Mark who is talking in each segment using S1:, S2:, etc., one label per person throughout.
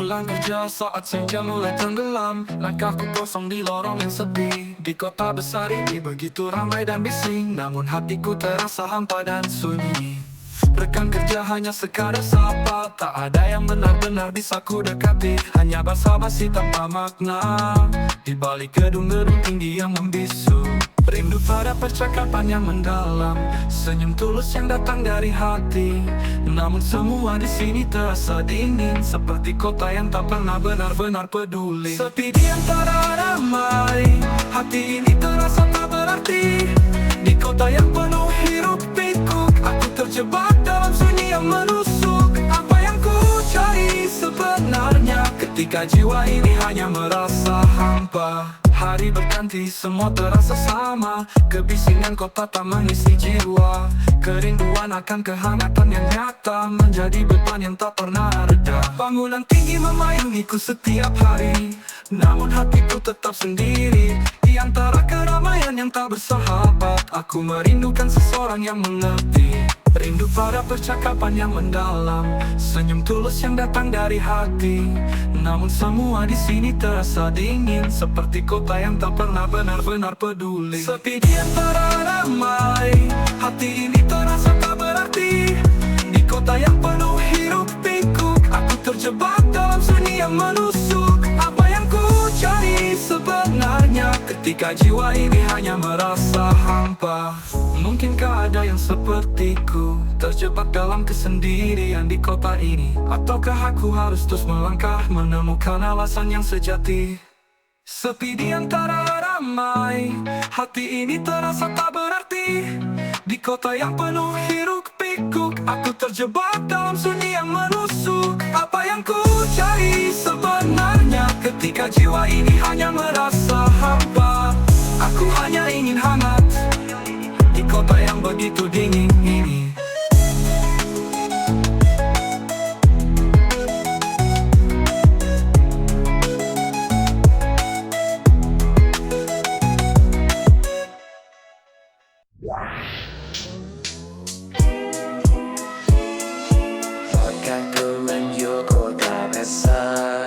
S1: Pulang kerja saat senja mulai tenggelam, langkahku kosong di lorong yang sepi. Di kota besar ini begitu ramai dan bising, namun hatiku terasa hampa dan sunyi. Rekan kerja hanya sekadar sapa, tak ada yang benar-benar bisa ku dekati. Hanya basa-basi tanpa makna di balik gedung-gedung tinggi yang membisu. Rindu pada percakapan yang mendalam, senyum tulus yang datang dari hati. Namun semua di sini terasa dingin, seperti kota yang tak pernah benar-benar peduli. Sepi di antara ramai, hati ini terasa tak berarti. Di kota yang penuh hiruk pikuk, aku terjebak dalam sunyi yang menusuk. Apa yang ku cari sebenarnya ketika jiwa ini hanya merasa hampa? Hari berganti, semua terasa sama. Kebisingan kota tak mengisi jiwa. Kerinduan akan kehangatan yang nyata menjadi beban yang tak pernah reda. Bangunan tinggi memayungiku setiap hari, namun hatiku tetap sendiri. Di antara keramaian yang tak bersahabat, aku merindukan seseorang yang mengerti. Rindu pada percakapan yang mendalam, senyum tulus yang datang dari hati. Namun semua di sini terasa dingin, seperti kota yang tak pernah benar-benar peduli. Sepi di antara ramai, hati ini terasa tak berarti. Di kota yang penuh hiruk pikuk, aku terjebak dalam sunyi yang menusuk. Apa yang ku cari sebenarnya ketika jiwa ini hanya merasa hampa? Mungkinkah ada yang sepertiku, terjebak dalam kesendirian di kota ini? Ataukah aku harus terus melangkah, menemukan alasan yang sejati? Sepi di antara ramai, hati ini terasa tak berarti. Di kota yang penuh hiruk pikuk, aku terjebak dalam sunyi yang menusuk. Apa yang ku cari sebenarnya ketika jiwa ini hanya merasa hampa? Aku hanya ingin hangat di kota yang begitu dingin ini.
S2: Bahkan ku menuju kota besar,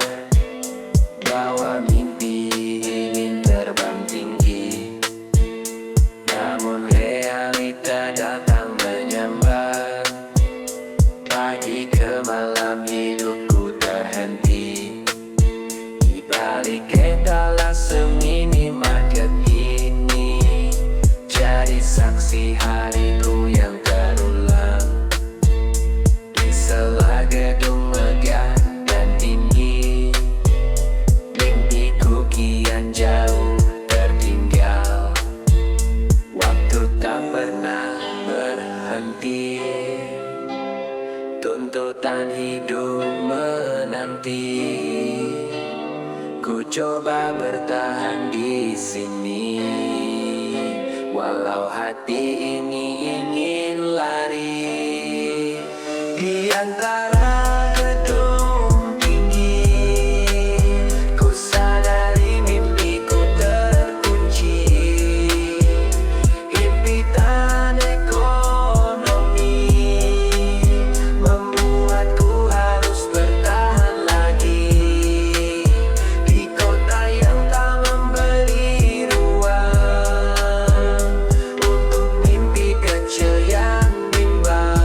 S2: bawa mimpi ingin terbang tinggi. Namun realita datang menyambar, pagi ke malam hidupku terhenti. Di balik etalase minimarket ini, jadi saksi hariku yang terulang. Di sela gedung megah dan tinggi, mimpiku kian jauh tertinggal. Waktu tak pernah berhenti, tuntutan hidup menanti. Ku coba bertahan di sini, walau hati ini ingin lari. Di antara gedung tinggi, ku sadari mimpiku terkunci. Himpitan ekonomi membuatku harus bertahan lagi. Di kota yang tak memberi ruang untuk mimpi kecil yang bimbang.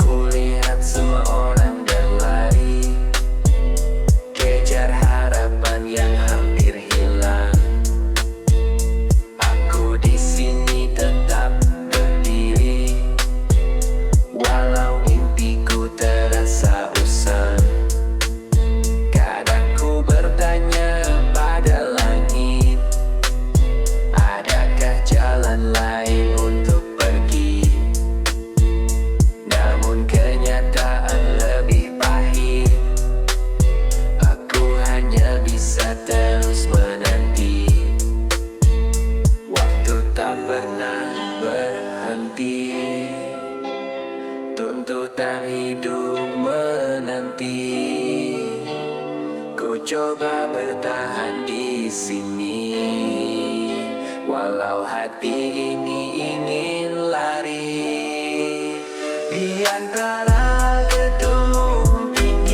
S2: Kulihat semua orang berlari, kejar harapan yang hampir hilang. Aku di sini tetap berdiri, walau mimpiku terasa usang. Kadang ku bertanya pada langit, adakah jalan lain untuk pergi? Namun kenyataan lebih pahit, aku hanya bisa terus menanti. Waktu tak pernah berhenti, tuntutan hidup menanti. Ku coba bertahan di sini, walau hati ini ingin lari. Di antara gedung tinggi,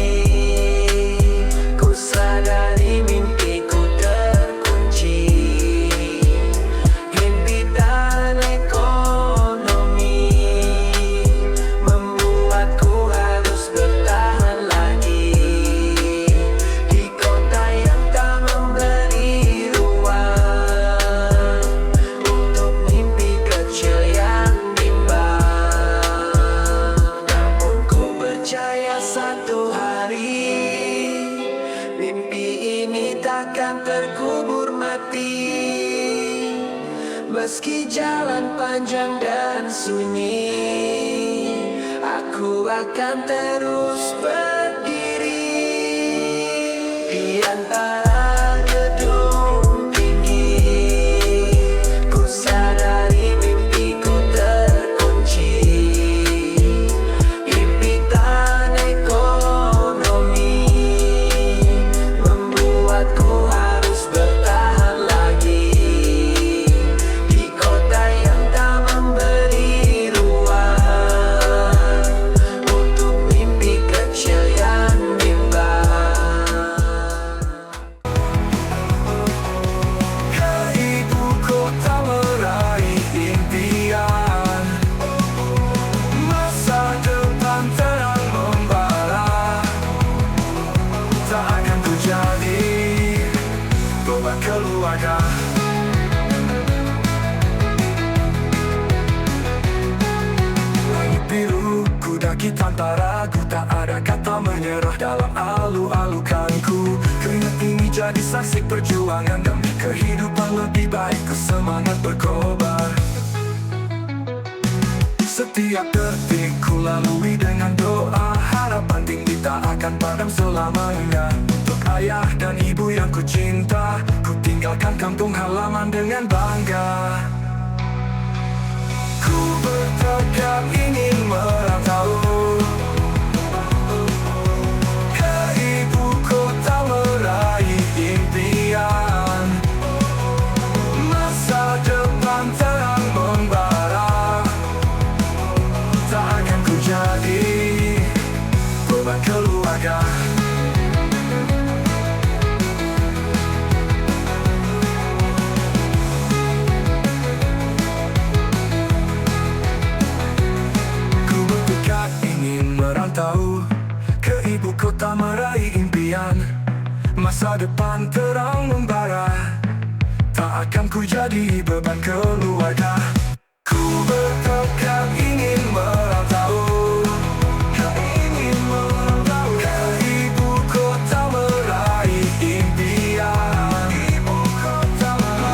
S2: Meski jalan panjang dan sunyi, aku akan terus berdiri di antara gedung tinggi. Ku sadari mimpiku terkunci, impitan ekonomi membuatku harus bertahan lagi di kota yang tak memberi ruang untuk mimpi kecil yang bimbang.
S1: Ke ibu kota meraih impian, masa depan terang membara. Tak akan ku jadi beban keluarga. Langit biru ku daki tanpa ragu, tak ada kata menyerah dalam alu-alukanku. Keringat ini jadi saksi perjuangan demi kehidupan lebih baik. Ku semangat berkobar. Setiap detik ku lalui dengan doa, harapan tinggi tak akan padam selamanya. Untuk ayah dan ibu yang ku cinta, ku tinggalkan kampung halaman dengan bangga. Ku bertekad ingin merantau ke ibu kota meraih impian, masa depan terang membara. Tak akan ku jadi beban keluarga. Ku bertekad ingin merantau ke ibu kota meraih impian, masa depan terang membara. Tak akan ku jadi beban keluarga. Ku bertekad ingin merantau ke ibu kota meraih impian,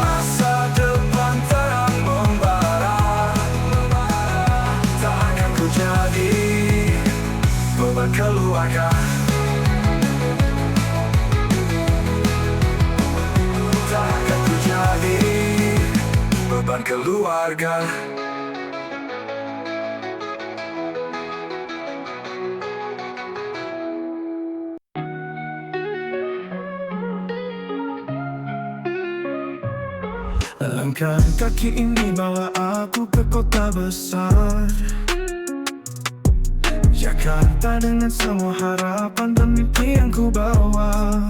S1: masa depan terang membara. Tak akan ku jadi beban keluarga. Tak akan ku jadi beban keluarga. Langkah kaki ini bawa aku ke kota besar Jakarta, dengan semua harapan dan mimpi yang ku bawa.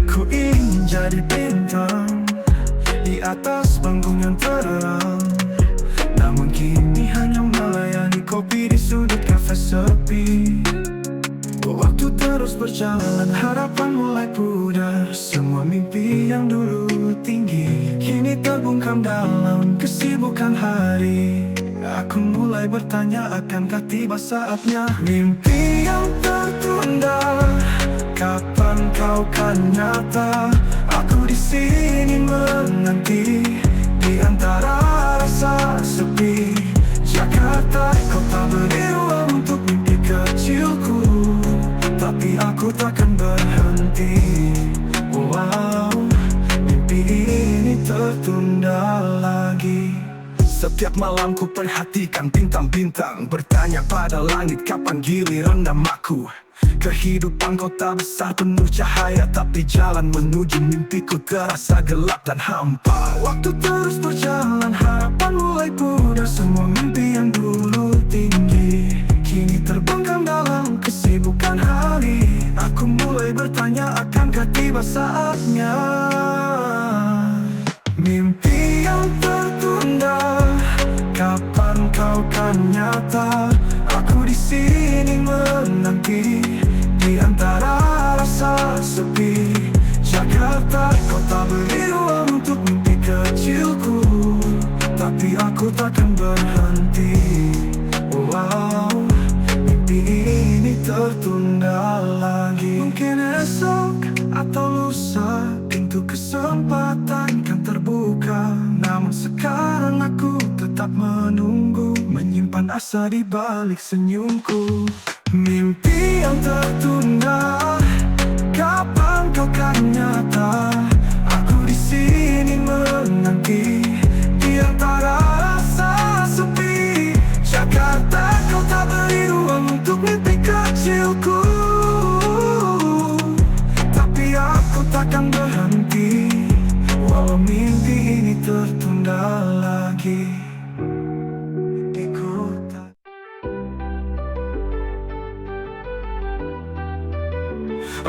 S1: Ku ingin jadi bintang di atas panggung yang terang, namun kini hanya melayani kopi di sudut kafe sepi. Waktu terus berjalan, harapan mulai pudar. Semua mimpi yang dulu tinggi kini terbungkam dalam kesibukan hari. Aku mulai bertanya, akankah tiba saatnya? Mimpi yang tertunda, kapan kau kan nyata? Aku di sini menanti di antara rasa sepi. Jakarta, kota beri ruang untuk mimpi kecilku, tapi aku takkan berhenti. Wow, mimpi ini tertunda lagi. Setiap malam ku perhatikan bintang-bintang, bertanya pada langit kapan giliran namaku. Kehidupan kota besar penuh cahaya, tapi jalan menuju mimpiku terasa gelap dan hampa. Waktu terus berjalan, harapan mulai pudar. Semua mimpi yang dulu tinggi kini terbengkam dalam kesibukan hari. Aku mulai bertanya, akankah tiba saatnya? Mimpi yang tertunda, kapan kau kan nyata? Aku di sini menanti di antara rasa sepi. Jakarta, kota beri ruang untuk mimpi kecilku, tapi aku takkan berhenti. Wow, mimpi ini tertunda lagi. Mungkin esok atau lusa pintu kesempatan kan terbuka. namun asa di balik senyumku. Mimpi yang tertunda, kapan kau kan nyata? Aku di sini menanti di antara rasa sepi. Jakarta, kau tak beri ruang untuk mimpi kecilku, tapi aku takkan berhenti walau mimpi ini tertunda lagi.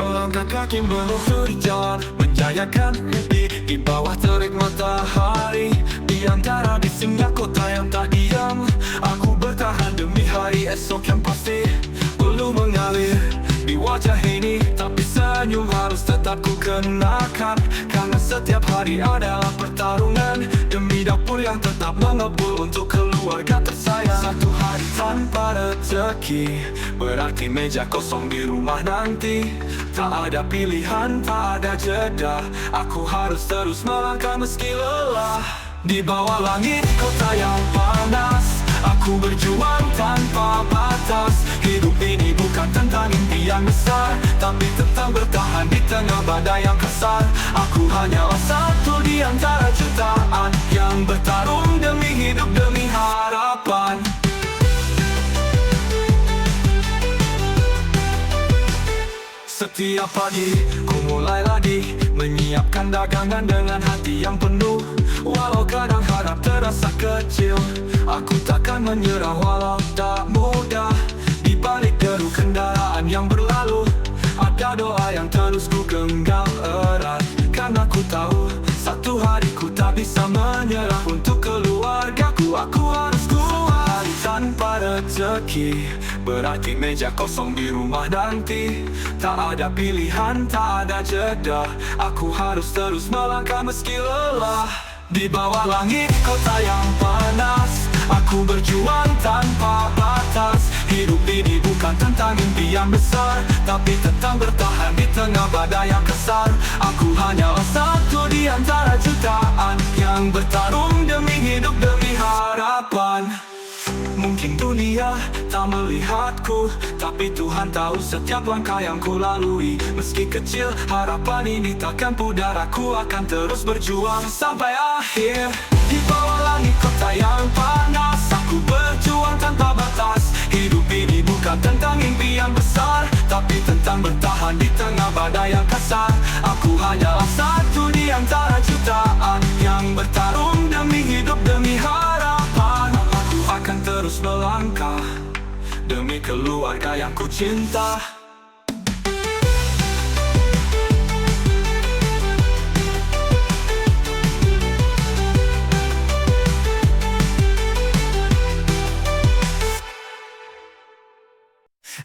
S1: Langkah kaki melusuri jalan, menjayakan mimpi di bawah terik matahari. Di antara bisingnya kota yang tak diam, aku bertahan demi hari esok yang pasti belum mengalir di wajah ini. Tapi senyum harus tetap ku kenakan, karena setiap hari adalah pertarungan demi dapur yang tetap mengepul untuk keluarga tersayang. Satu hari tanpa rezeki berarti meja kosong di rumah nanti. Tak ada pilihan, tak ada jeda, aku harus terus melangkah meski lelah. Di bawah langit kota yang panas, aku berjuang tanpa batas. Hidup ini bukan tentang impian besar, tapi tentang bertahan di tengah badai yang kasar. Aku hanyalah satu di antara jutaan yang bertarung demi hidup, demi harapan. Setiap pagi ku mulai lagi menyiapkan dagangan dengan hati yang penuh. Walau kadang harap terasa kecil, aku takkan menyerah walau tak mudah. Di balik deru kendaraan yang berlalu, ada doa yang terus ku genggam erat. Karena ku tahu satu hari ku tak bisa menyerah untuk keluargaku. Aku harus kuat tanpa rezeki berarti meja kosong di rumah nanti. Tak ada pilihan, tak ada jeda, aku harus terus melangkah meski lelah. Di bawah langit kota yang panas, aku berjuang tanpa batas. Hidup ini bukan tentang impian besar, tapi tentang bertahan di tengah badai yang kesar. Aku hanyalah satu di antara jutaan yang bertarung demi hidup, demi harapan. Mungkin dunia tak melihatku, tapi Tuhan tahu setiap langkah yang ku lalui. Meski kecil, harapan ini takkan pudar. Aku akan terus berjuang sampai akhir. Di bawah langit kota yang panas, aku berjuang tanpa batas. Hidup ini bukan tentang impian besar, tapi tentang bertahan di tengah badai yang kasar. Aku hanyalah satu di antara jutaan yang bertarung demi hidup, demi harapan. Akan terus melangkah demi keluarga yang ku cinta.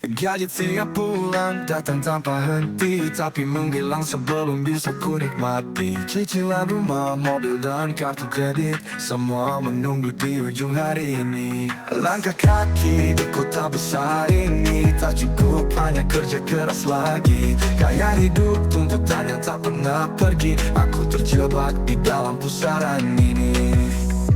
S1: Gaji tiap bulan datang tanpa henti, tapi menghilang sebelum bisa ku nikmati. Cicilan rumah, mobil dan kartu kredit, semua menunggu di ujung hari ini. Langkah kaki di kota besar ini tak cukup hanya kerja keras lagi. Gaya hidup tuntutan yang tak pernah pergi, aku terjebak di dalam pusaran ini.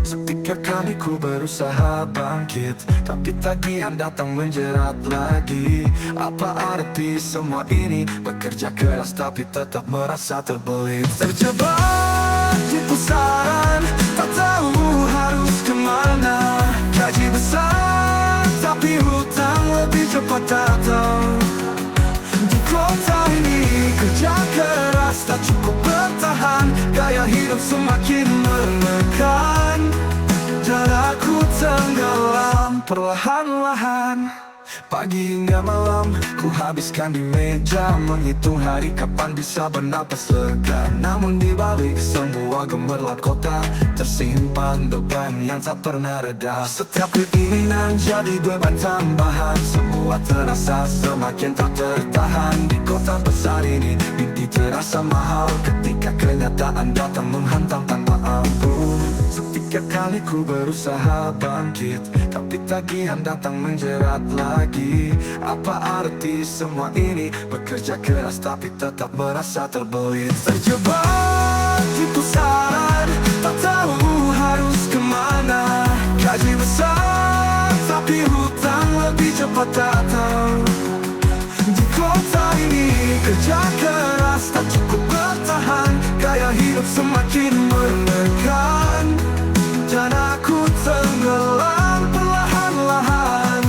S1: Setiap kali ku berusaha bangkit, tapi tagihan datang menjerat lagi. Apa arti semua ini? Bekerja keras tapi tetap merasa terbelit. Terjebak di pusaran, tak tahu harus kemana. Gaji besar, tapi hutang lebih cepat datang. Di kota ini kerja keras tak cukup bertahan, gaya hidup semakin menekan, dan aku tenggelam perlahan-lahan. Pagi hingga malam ku habiskan di meja, menghitung hari kapan bisa bernapas lega. Namun di balik semua gemerlap kota, tersimpan beban yang tak pernah reda. Setiap keinginan jadi beban tambahan, semua terasa semakin tak tertahan. Di kota besar ini mimpi terasa mahal, ketika kenyataan datang menghantam tanpa ampun. Setiap kali ku berusaha bangkit, tapi tagihan datang menjerat lagi. Apa arti semua ini? Bekerja keras tapi tetap merasa terbelit. Terjebak di pusaran, tak tahu harus kemana. Gaji besar, tapi cepat datang. Di kota ini kerja keras tak cukup bertahan, gaya hidup semakin menekan, dan aku tenggelam perlahan-lahan.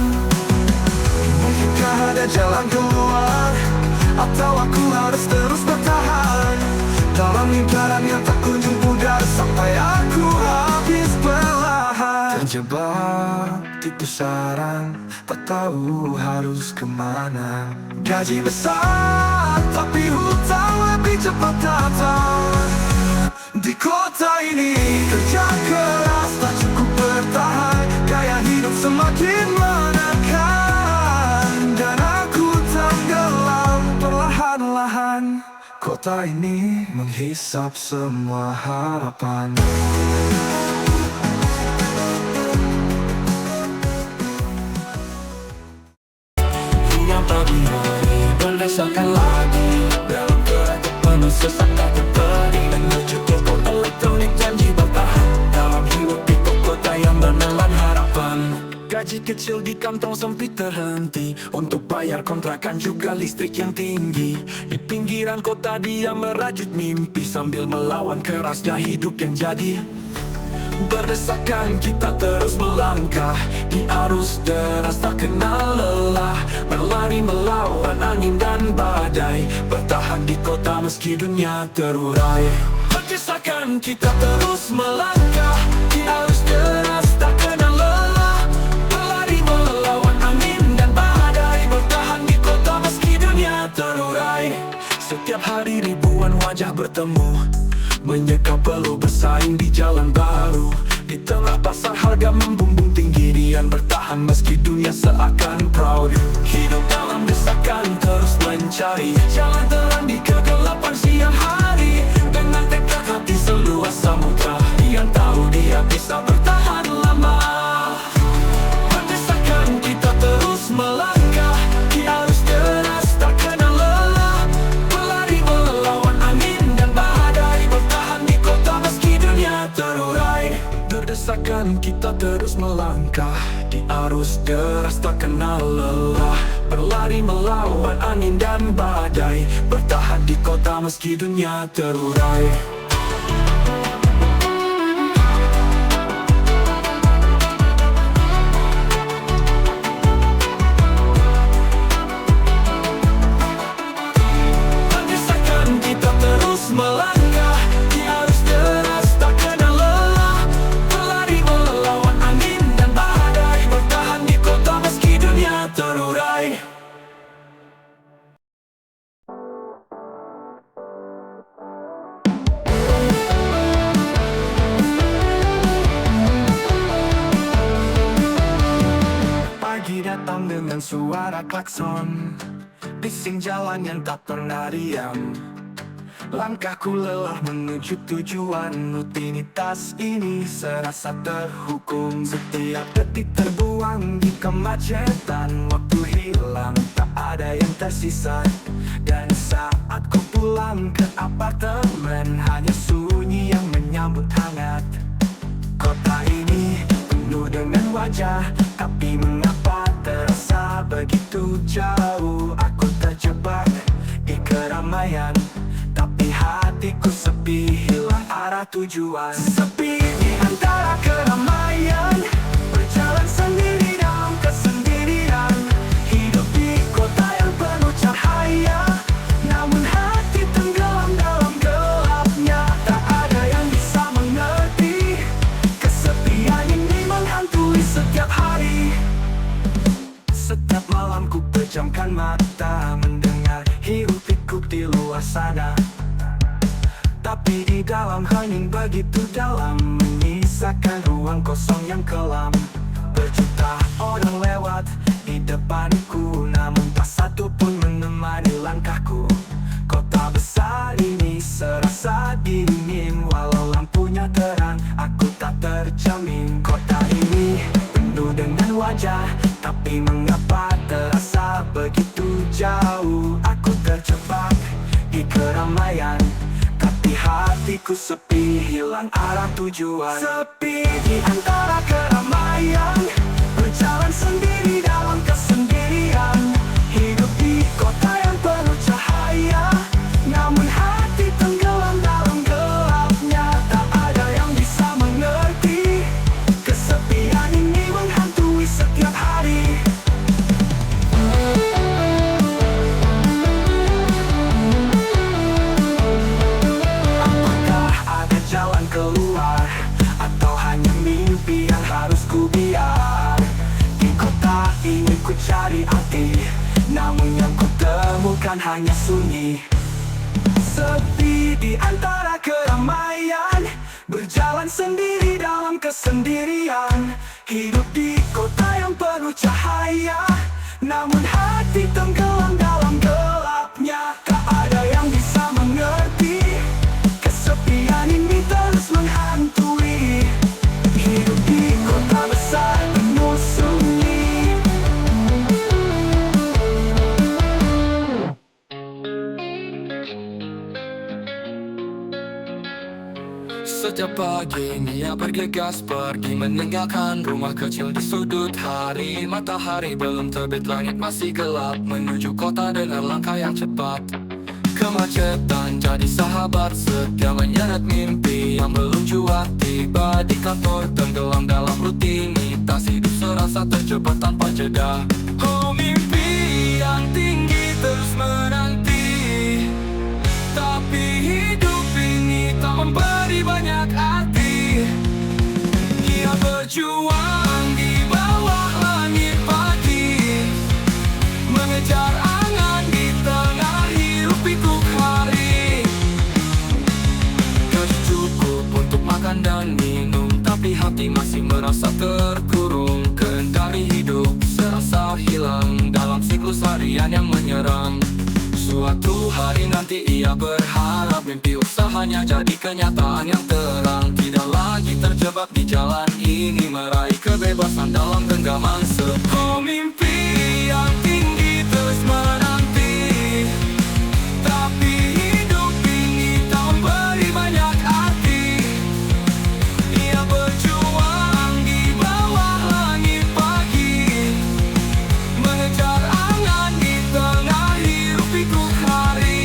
S1: Mungkinkah ada jalan keluar, atau aku harus terus bertahan dalam lingkaran yang tak kunjung pudar sampai aku habis perlahan. Terjebak di pusaran, tak tahu harus kemana. Gaji besar, tapi hutang lebih cepat datang. Di kota ini kerja keras tak cukup bertahan, gaya hidup semakin menekan, dan aku tenggelam perlahan-lahan. Kota ini menghisap semua harapan. Yang pagi hari berdesakan lagi, dalam kereta penuh sesak tak terperi, menuju toko elektronik janji bertahan dalam hidup pikuk kota yang menelan harapan. Gaji kecil di kantong sempit terhenti untuk bayar kontrakan juga listrik yang tinggi. Di pinggiran kota dia merajut mimpi sambil melawan kerasnya hidup yang jadi. Berdesakan kita terus melangkah di arus deras tak kenal lelah, berlari melawan angin dan badai, bertahan di kota meski dunia terurai. Berdesakan kita terus melangkah di arus deras tak kenal lelah, berlari melawan angin dan badai, bertahan di kota meski dunia terurai. Setiap hari ribuan wajah bertemu, menyeka perlu bersaing di jalan baru. Di tengah pasar harga membumbung tinggi, Dian bertahan meski dunia seakan proud. Hidup dalam desakan terus mencari jalan terang di kegelapan siang hari. Dengan tekad hati seluas samudra, Dian tahu dia bisa bertahan lama. Berdesakan kita terus melangkah di arus deras tak kenal lelah, berlari melawan angin dan badai, bertahan di kota meski dunia terurai. Berdesakan kita terus melangkah di arus deras tak kenal lelah, berlari melawan angin dan badai, bertahan di kota meski dunia terurai. Berdesakan kita terus melangkah di arus deras tak kenal lelah, berlari melawan angin dan badai, bertahan di kota meski dunia terurai. Pagi datang dengan suara klakson, bising jalan yang tak pernah diam. Langkahku lelah menuju tujuan, rutinitas ini serasa terhukum. Setiap detik terbuang di kemacetan, waktu hilang tak ada yang tersisa. Dan saat ku pulang ke apartemen, hanya sunyi yang menyambut hangat. Kota ini penuh dengan wajah, tapi mengapa terasa begitu jauh? Aku terjebak di keramaian, tapi hatiku sepi, hilang arah tujuan. Sepi di antara keramaian, berjalan sendiri dalam kesendirian. Hidup di kota yang penuh cahaya, namun hati tenggelam dalam gelapnya. Tak ada yang bisa mengerti, kesepian ini menghantui setiap hari. Setiap malam ku pejamkan mata, mendengar hiruk pikuk di luar sana. Tapi di dalam hening begitu dalam, menyisakan ruang kosong yang kelam. Berjuta orang lewat di depanku, namun tak satu pun menemani langkahku. Kota besar ini serasa dingin, walau lampunya terang, aku tak terjamin. Kota ini penuh dengan wajah, tapi mengapa terasa begitu jauh? Aku terjebak di keramaian, tapi hatiku sepi, hilang arah tujuan. Sepi di antara keramaian, berjalan sendiri dalam kesendirian. ku biar di kota ini ku cari arti, namun yang ku temukan hanya sunyi. Sepi di antara keramaian, berjalan sendiri dalam kesendirian. Hidup di kota yang penuh cahaya, namun hati tenggelam dalam gelapnya. Tak ada yang bisa mengerti, kesepian ini terus menghantui. Hidup di kota besar penuh sunyi. Setiap pagi ia bergegas pergi, meninggalkan rumah kecil di sudut hari. Matahari belum terbit, langit masih gelap, menuju kota dengan langkah yang cepat. Kemacetan jadi sahabat setia, menyeret mimpi yang belum jua tiba. Di kantor tenggelam dalam rutinitas, hidup serasa terjebak tanpa jeda. Oh, mimpi yang tinggi terus menanti, tapi hidup ini tak memberi banyak arti. Ia berjuang di bawah langit pagi, mengejar angan di tengah hiruk pikuk hari. Gaji cukup untuk makan dan minum, tapi hati masih merasa terkurung. Kendali hidup serasa hilang dalam siklus harian yang menyerang. Suatu hari nanti ia berharap mimpi usahanya jadi kenyataan yang terang. Tidak lagi terjebak di jalan ini, meraih kebebasan dalam genggaman sepi. Oh, mimpi yang tinggi terus menanti, tapi hidup ini tak memberi banyak arti. Ia berjuang di bawah langit pagi, mengejar angan di tengah hiruk pikuk hari.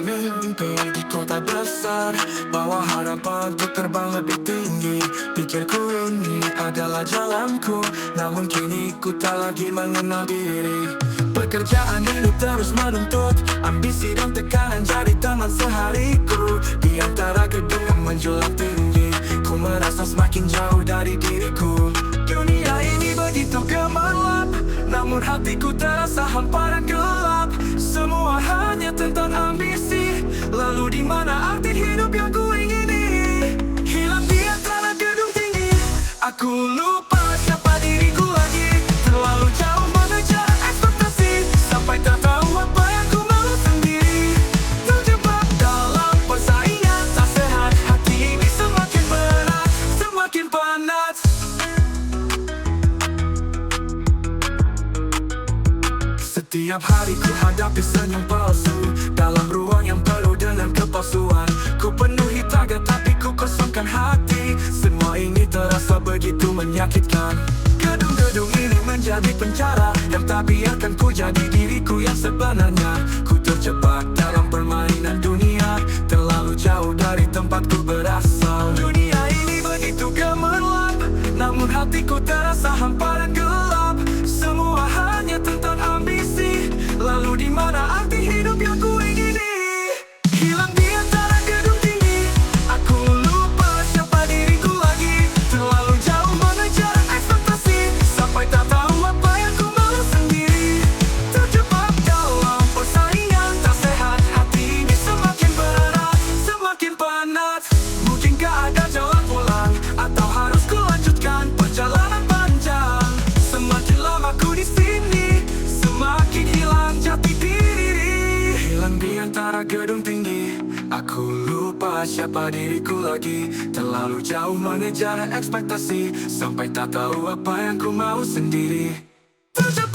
S1: Mimpi di kota besar, bawa harapan untuk terbang lebih tinggi. Pikirku ini adalah jalanku, namun kini ku tak lagi mengenal diri. Pekerjaan hidup terus menuntut, ambisi dan tekanan jadi teman sehariku. Di antara gedung yang menjulang tinggi, ku merasa semakin jauh dari diriku. Dunia ini begitu gemerlap, namun hatiku terasa hampa dan gelap. Semua hanya tentang ambisi, lalu di mana arti hidup yang ku ingini? Hilang di antara gedung tinggi, aku lupa siapa diriku lagi. Terlalu jauh mengejar ekspektasi, sampai tak tahu apa yang ku mau sendiri. Terjebak dalam persaingan tak sehat, hati ini semakin berat, semakin penat. Setiap hari ku hadapi senyum palsu, dalam ruang yang penuh dengan kepalsuan. Ku penuhi target tapi ku kosongkan hati, semua ini terasa begitu menyakitkan. Gedung-gedung ini menjadi penjara, yang tak biarkan ku jadi diriku yang sebenarnya. Ku terjebak dalam permainan dunia, terlalu jauh dari tempatku berasal. Dunia ini begitu gemerlap, namun hatiku terasa hampa dan gelap. Semua hanya tentang ambisi, lalu di mana arti hidup yang ku ingini? Hilang di antara gedung tinggi, aku lupa siapa diriku lagi. Terlalu jauh mengejar ekspektasi, sampai tak tahu apa yang ku mau sendiri. Terjebak dalam persaingan tak sehat, hati ini semakin berat, semakin penat. Mungkinkah ada jalan pulang, atau harus ku lanjutkan perjalanan panjang? Semakin lama ku di sini, semakin hilang jati diri. Hilang di antara gedung tinggi, aku lupa siapa diriku lagi. Terlalu jauh mengejar ekspektasi, sampai tak tahu apa yang ku mau sendiri. Terjebak